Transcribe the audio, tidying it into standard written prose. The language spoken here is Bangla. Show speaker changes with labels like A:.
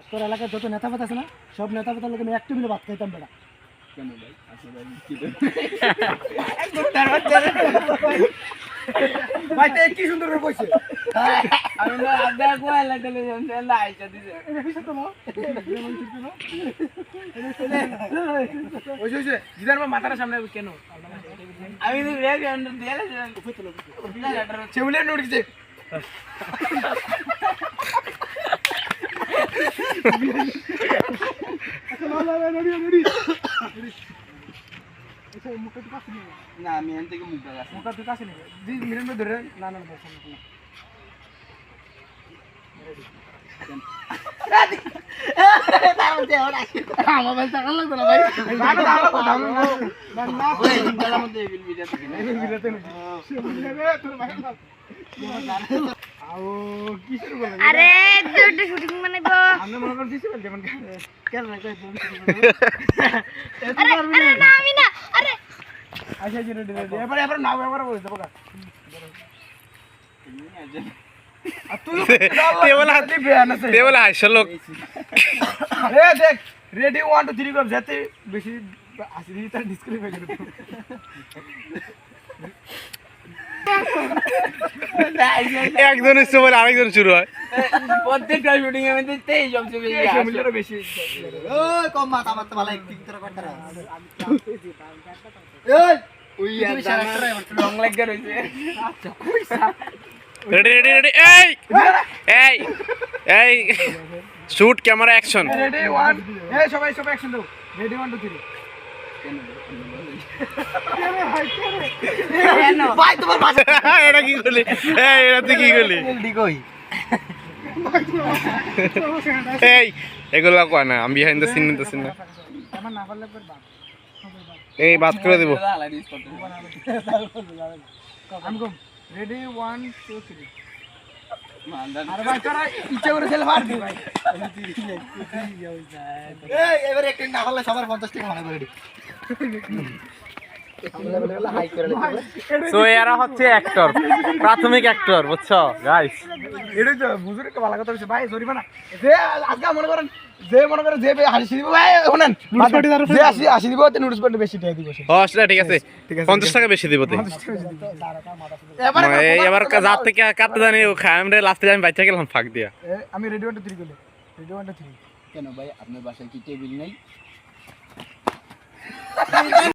A: তোর এলাকার যত নেতা পাতা আছে না সব নেতা পাতার লোক আমি একটু মিলে ভাত খাইতাম বেড়া।
B: কেন ভাই
A: ভাই তো কি সুন্দর করে কইছে।
B: আমি না আদা কোয়া লাগলে না আইসা দিছে
A: এটা কিসে তো না
B: ওই যে জিদার মাথার সামনে কেন আমি তো রেগ আন্ডার দিয়ালে চেউলে নড়িছে না আমি এখান থেকে মুখটা গাছ
A: মুখটা তুই কাছে নিবি জি মিনিট ধরে না না বসে না
B: তার মধ্যে আর আসে আমার ভাই টাকা লাগবে না ভাই
A: না না না না
B: ওই দিনটার মধ্যে বিল বিটা থাকে না
A: এই বিরাতে তোর ভাই না আও কি শুরু করলি
C: আরে দুটো শুটিং বানাইবো
A: আমরা মনে করে দিছি যেমন কেন না কই
C: আরে আরে না আমি না আরে
A: আচ্ছা জি রেডি রেডি এবার নাও এবার বল দেবো আর তুই টেবল হাতে বেয়ান আছে
D: টেবল হাসছে লোক
A: এ দেখ রেডি 1 2 3 গো যেতে বেশি আসি দিই তার ডিসক্রিপ্ট হয়ে যাবে
D: একজনের সময় আরেকজন শুরু হয়
B: প্রত্যেকটা শুটিং এর মধ্যে 23 জমছে বেশি
A: মিলিটারও বেশি
B: ওই কম মাথা আমার তো ভালো অ্যাক্টিং তোরা করতে না ওই লং লাগা রইছে আচ্ছা কইছা
D: রেডি রেডি রেডি এই এই এই শুট ক্যামেরা অ্যাকশন
A: রেডি 1 এই সবাই সবাই অ্যাকশন দাও রেডি 1 2 3
B: কেন ভাই তোমার ভাষা
D: এটা কি করলি এই এটা তুই কি করলি
B: জলদি কই
D: এই এগুলা কয় না আমি বিহাইন্ড দ্য সিন নিতেছি না
A: আমার না পারলে পর বাদ
D: এই বাদ করে দেব
A: আমি কম রেডি 1 2 3
B: মানদার
A: আরে ভাই তোরা ইচ্ছা করে খেলে মার দি ভাই
B: এই এবারে একটু না হলে সবার 50 টাকা মনে করে দি হাই করে
D: সো এরা হচ্ছে অ্যাক্টর প্রাথমিক অ্যাক্টর বুঝছো গাইস
A: এটাই তো বুঝুর একটা ভালো কথা হচ্ছে ভাই জরিবা না যে আজকে মনে করেন যে হাসি দিব ভাই শুনেন যে হাসি দিব তে নোটিস পয়েন্ট বেশি দিয়ে দিব
D: ও সেটা ঠিক আছে 50 টাকা বেশি দিব তুই এই এবার জাত থেকে কাটতে জানি ও খায় আমরা লাস্টে আমি বাইচা গেলাম ফাঁক দিয়া
A: আমি রেডি 1 2 3 করলে রেডি 1 2 3
B: কেন ভাই আপনার বাসায় কি টেবিল নাই